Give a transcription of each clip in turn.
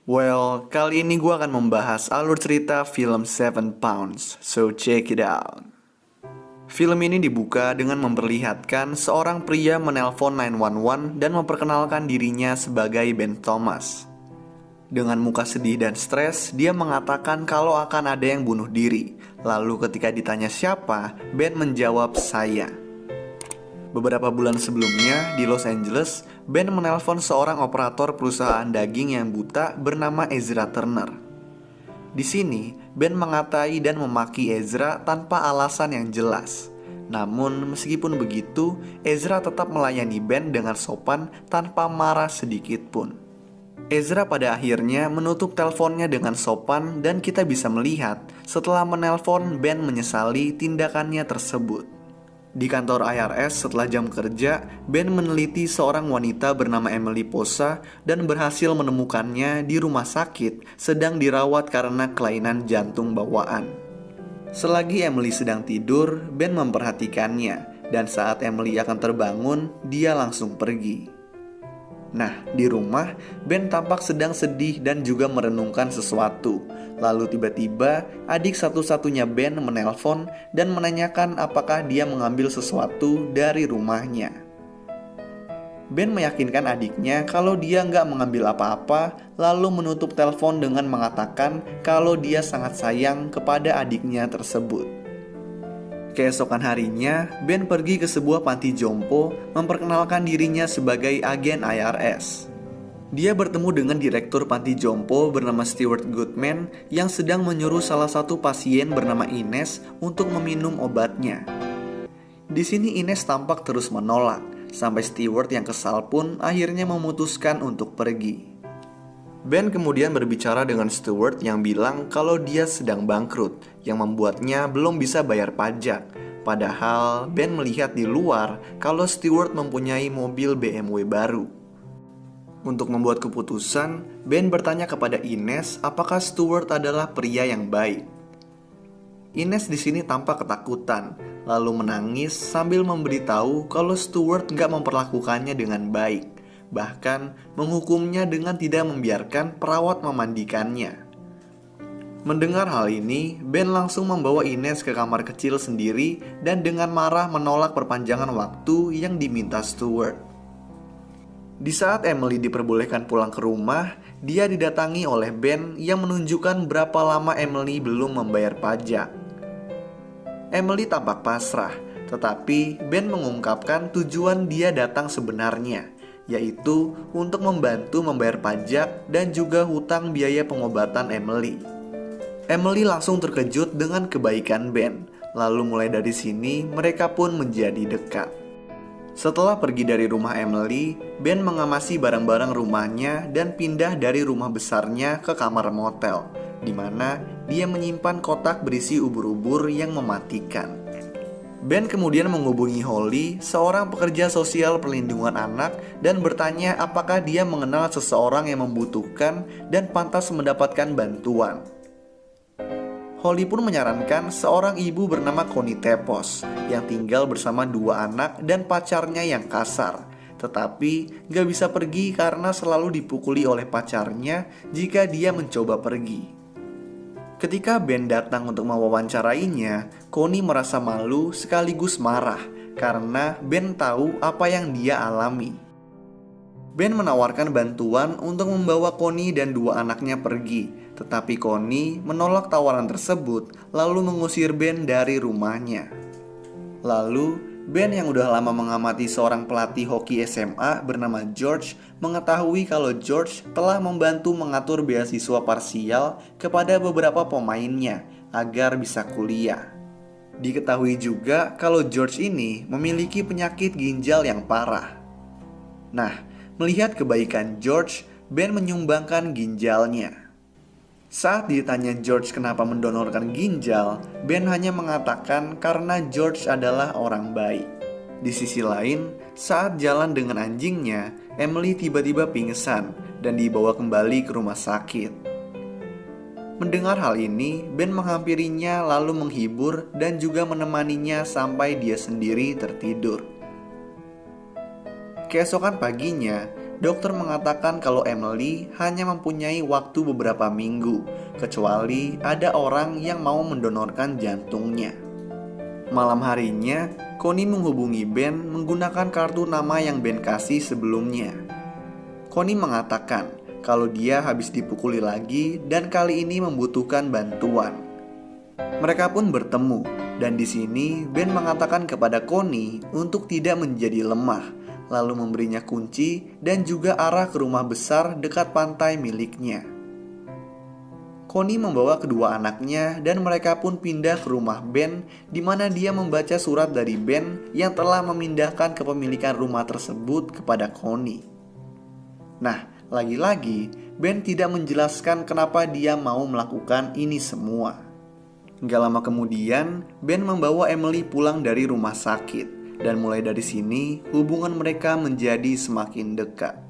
Well, kali ini gue akan membahas alur cerita film Seven Pounds, so check it out. Film ini dibuka dengan memperlihatkan seorang pria menelpon 911 dan memperkenalkan dirinya sebagai Ben Thomas. Dengan muka sedih dan stres, dia mengatakan kalau akan ada yang bunuh diri. Lalu ketika ditanya siapa, Ben menjawab saya. Beberapa bulan sebelumnya, di Los Angeles, Ben menelpon seorang operator perusahaan daging yang buta bernama Ezra Turner. Di sini, Ben mengatai dan memaki Ezra tanpa alasan yang jelas. Namun, meskipun begitu, Ezra tetap melayani Ben dengan sopan tanpa marah sedikit pun. Ezra pada akhirnya menutup teleponnya dengan sopan dan kita bisa melihat setelah menelpon Ben menyesali tindakannya tersebut. Di kantor IRS setelah jam kerja, Ben meneliti seorang wanita bernama Emily Posa dan berhasil menemukannya di rumah sakit sedang dirawat karena kelainan jantung bawaan. Selagi Emily sedang tidur, Ben memperhatikannya dan saat Emily akan terbangun, dia langsung pergi. Nah, di rumah, Ben tampak sedang sedih dan juga merenungkan sesuatu. Lalu tiba-tiba, adik satu-satunya Ben menelpon dan menanyakan apakah dia mengambil sesuatu dari rumahnya. Ben meyakinkan adiknya kalau dia nggak mengambil apa-apa, lalu menutup telepon dengan mengatakan kalau dia sangat sayang kepada adiknya tersebut. Keesokan harinya, Ben pergi ke sebuah panti jompo memperkenalkan dirinya sebagai agen IRS. Dia bertemu dengan direktur panti jompo bernama Stewart Goodman yang sedang menyuruh salah satu pasien bernama Ines untuk meminum obatnya. Di sini Ines tampak terus menolak, sampai Stewart yang kesal pun akhirnya memutuskan untuk pergi. Ben kemudian berbicara dengan Stewart yang bilang kalau dia sedang bangkrut, yang membuatnya belum bisa bayar pajak. Padahal Ben melihat di luar kalau Stewart mempunyai mobil BMW baru. Untuk membuat keputusan, Ben bertanya kepada Ines apakah Stewart adalah pria yang baik. Ines di sini tampak ketakutan, lalu menangis sambil memberitahu kalau Stewart nggak memperlakukannya dengan baik. Bahkan menghukumnya dengan tidak membiarkan perawat memandikannya. Mendengar hal ini, Ben langsung membawa Ines ke kamar kecil sendiri dan dengan marah menolak perpanjangan waktu yang diminta Stewart. Di saat Emily diperbolehkan pulang ke rumah, dia didatangi oleh Ben yang menunjukkan berapa lama Emily belum membayar pajak. Emily tampak pasrah, tetapi Ben mengungkapkan tujuan dia datang sebenarnya, yaitu untuk membantu membayar pajak dan juga hutang biaya pengobatan Emily. Emily langsung terkejut dengan kebaikan Ben. Lalu mulai dari sini mereka pun menjadi dekat. Setelah pergi dari rumah Emily, Ben mengamasi barang-barang rumahnya dan pindah dari rumah besarnya ke kamar motel, di mana dia menyimpan kotak berisi ubur-ubur yang mematikan. Ben kemudian menghubungi Holly, seorang pekerja sosial perlindungan anak, dan bertanya apakah dia mengenal seseorang yang membutuhkan dan pantas mendapatkan bantuan. Holly pun menyarankan seorang ibu bernama Connie Tepos yang tinggal bersama dua anak dan pacarnya yang kasar, tetapi gak bisa pergi karena selalu dipukuli oleh pacarnya jika dia mencoba pergi. Ketika Ben datang untuk mewawancarainya, Connie merasa malu sekaligus marah karena Ben tahu apa yang dia alami. Ben menawarkan bantuan untuk membawa Connie dan dua anaknya pergi, tetapi Connie menolak tawaran tersebut lalu mengusir Ben dari rumahnya. Lalu, Ben yang udah lama mengamati seorang pelatih hoki SMA bernama George mengetahui kalau George telah membantu mengatur beasiswa parsial kepada beberapa pemainnya agar bisa kuliah. Diketahui juga kalau George ini memiliki penyakit ginjal yang parah. Nah, melihat kebaikan George, Ben menyumbangkan ginjalnya. Saat ditanya George kenapa mendonorkan ginjal, Ben hanya mengatakan karena George adalah orang baik. Di sisi lain, saat jalan dengan anjingnya, Emily tiba-tiba pingsan dan dibawa kembali ke rumah sakit. Mendengar hal ini, Ben menghampirinya lalu menghibur dan juga menemaninya sampai dia sendiri tertidur. Keesokan paginya, dokter mengatakan kalau Emily hanya mempunyai waktu beberapa minggu, kecuali ada orang yang mau mendonorkan jantungnya. Malam harinya, Connie menghubungi Ben menggunakan kartu nama yang Ben kasih sebelumnya. Connie mengatakan kalau dia habis dipukuli lagi dan kali ini membutuhkan bantuan. Mereka pun bertemu, dan di sini Ben mengatakan kepada Connie untuk tidak menjadi lemah, lalu memberinya kunci dan juga arah ke rumah besar dekat pantai miliknya. Connie membawa kedua anaknya dan mereka pun pindah ke rumah Ben, di mana dia membaca surat dari Ben yang telah memindahkan kepemilikan rumah tersebut kepada Connie. Nah, lagi-lagi Ben tidak menjelaskan kenapa dia mau melakukan ini semua. Gak lama kemudian, Ben membawa Emily pulang dari rumah sakit, dan mulai dari sini hubungan mereka menjadi semakin dekat.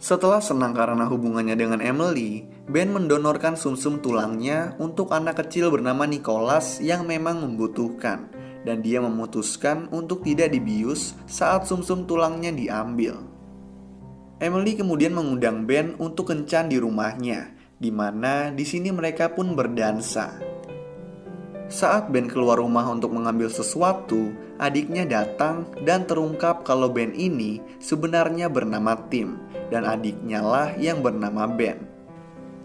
Setelah senang karena hubungannya dengan Emily, Ben mendonorkan sumsum tulangnya untuk anak kecil bernama Nicholas yang memang membutuhkan, dan dia memutuskan untuk tidak dibius saat sumsum tulangnya diambil. Emily kemudian mengundang Ben untuk kencan di rumahnya, di mana di sini mereka pun berdansa. Saat Ben keluar rumah untuk mengambil sesuatu, adiknya datang dan terungkap kalau Ben ini sebenarnya bernama Tim, dan adiknya lah yang bernama Ben.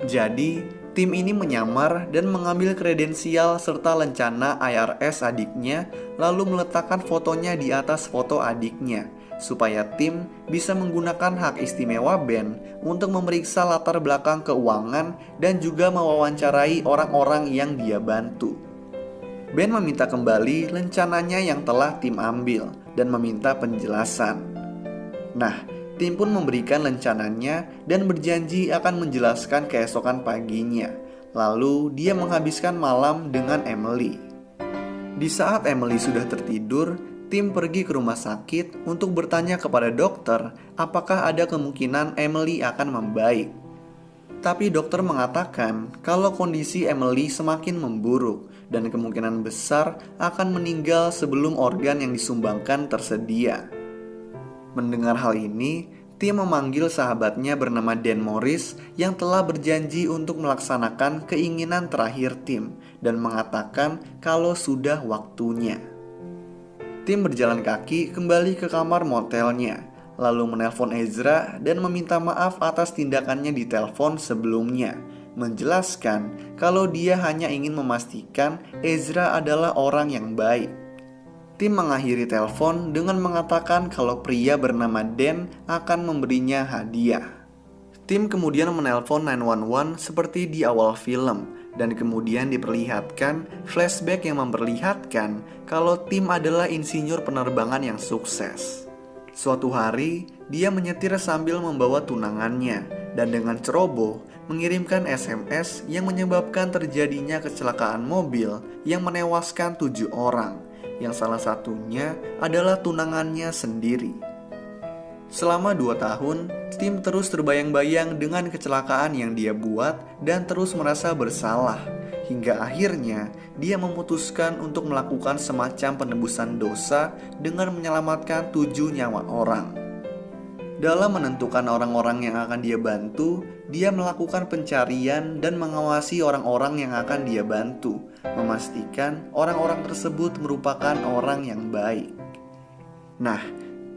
Jadi, tim ini menyamar dan mengambil kredensial serta lencana IRS adiknya, lalu meletakkan fotonya di atas foto adiknya, supaya tim bisa menggunakan hak istimewa Ben untuk memeriksa latar belakang keuangan dan juga mewawancarai orang-orang yang dia bantu. Ben meminta kembali rencananya yang telah tim ambil dan meminta penjelasan. Nah, tim pun memberikan rencananya dan berjanji akan menjelaskan keesokan paginya. Lalu dia menghabiskan malam dengan Emily. Di saat Emily sudah tertidur, tim pergi ke rumah sakit untuk bertanya kepada dokter apakah ada kemungkinan Emily akan membaik. Tapi dokter mengatakan kalau kondisi Emily semakin memburuk dan kemungkinan besar akan meninggal sebelum organ yang disumbangkan tersedia. Mendengar hal ini, tim memanggil sahabatnya bernama Dan Morris yang telah berjanji untuk melaksanakan keinginan terakhir tim dan mengatakan kalau sudah waktunya. Tim berjalan kaki kembali ke kamar motelnya, lalu menelpon Ezra dan meminta maaf atas tindakannya di telepon sebelumnya, menjelaskan kalau dia hanya ingin memastikan Ezra adalah orang yang baik. Tim mengakhiri telepon dengan mengatakan kalau pria bernama Dan akan memberinya hadiah. Tim kemudian menelpon 911 seperti di awal film, dan kemudian diperlihatkan flashback yang memperlihatkan kalau Tim adalah insinyur penerbangan yang sukses. Suatu hari, dia menyetir sambil membawa tunangannya dan dengan ceroboh mengirimkan SMS yang menyebabkan terjadinya kecelakaan mobil yang menewaskan 7 orang, yang salah satunya adalah tunangannya sendiri. Selama 2 tahun, Tim terus terbayang-bayang dengan kecelakaan yang dia buat dan terus merasa bersalah. Hingga akhirnya dia memutuskan untuk melakukan semacam penebusan dosa dengan menyelamatkan 7 nyawa orang. Dalam menentukan orang-orang yang akan dia bantu, dia melakukan pencarian dan mengawasi orang-orang yang akan dia bantu, memastikan orang-orang tersebut merupakan orang yang baik. Nah,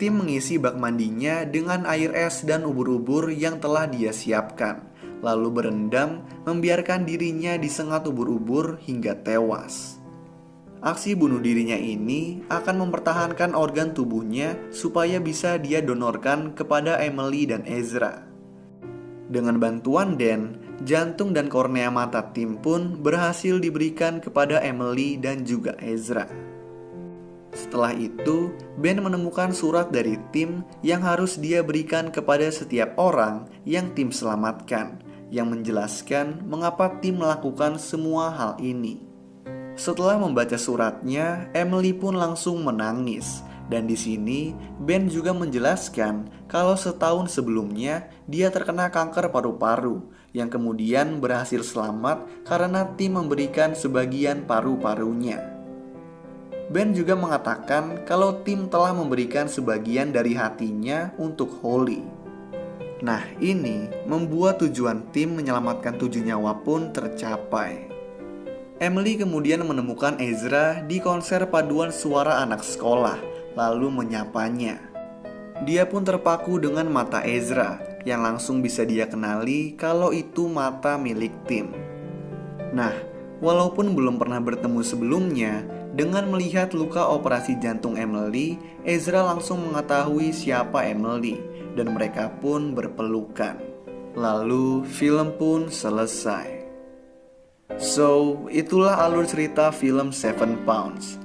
Tim mengisi bak mandinya dengan air es dan ubur-ubur yang telah dia siapkan, lalu berendam membiarkan dirinya disengat ubur-ubur hingga tewas. Aksi bunuh dirinya ini akan mempertahankan organ tubuhnya supaya bisa dia donorkan kepada Emily dan Ezra. Dengan bantuan Dan, jantung dan kornea mata Tim pun berhasil diberikan kepada Emily dan juga Ezra. Setelah itu, Ben menemukan surat dari Tim yang harus dia berikan kepada setiap orang yang Tim selamatkan, yang menjelaskan mengapa Tim melakukan semua hal ini. Setelah membaca suratnya, Emily pun langsung menangis. Dan di sini, Ben juga menjelaskan kalau setahun sebelumnya dia terkena kanker paru-paru, yang kemudian berhasil selamat karena Tim memberikan sebagian paru-parunya. Ben juga mengatakan kalau Tim telah memberikan sebagian dari hatinya untuk Holly. Nah, ini membuat tujuan tim menyelamatkan 7 nyawa pun tercapai. Emily kemudian menemukan Ezra di konser paduan suara anak sekolah, lalu menyapanya. Dia pun terpaku dengan mata Ezra, yang langsung bisa dia kenali kalau itu mata milik Tim. Nah, walaupun belum pernah bertemu sebelumnya, dengan melihat luka operasi jantung Emily, Ezra langsung mengetahui siapa Emily, dan mereka pun berpelukan. Lalu film pun selesai. So, itulah alur cerita film Seven Pounds.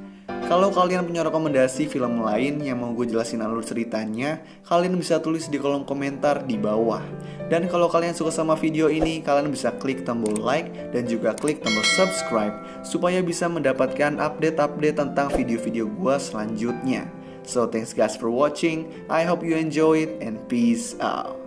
Kalau kalian punya rekomendasi film lain yang mau gue jelasin alur ceritanya, kalian bisa tulis di kolom komentar di bawah. Dan kalau kalian suka sama video ini, kalian bisa klik tombol like dan juga klik tombol subscribe supaya bisa mendapatkan update-update tentang video-video gue selanjutnya. So thanks guys for watching, I hope you enjoy it and peace out.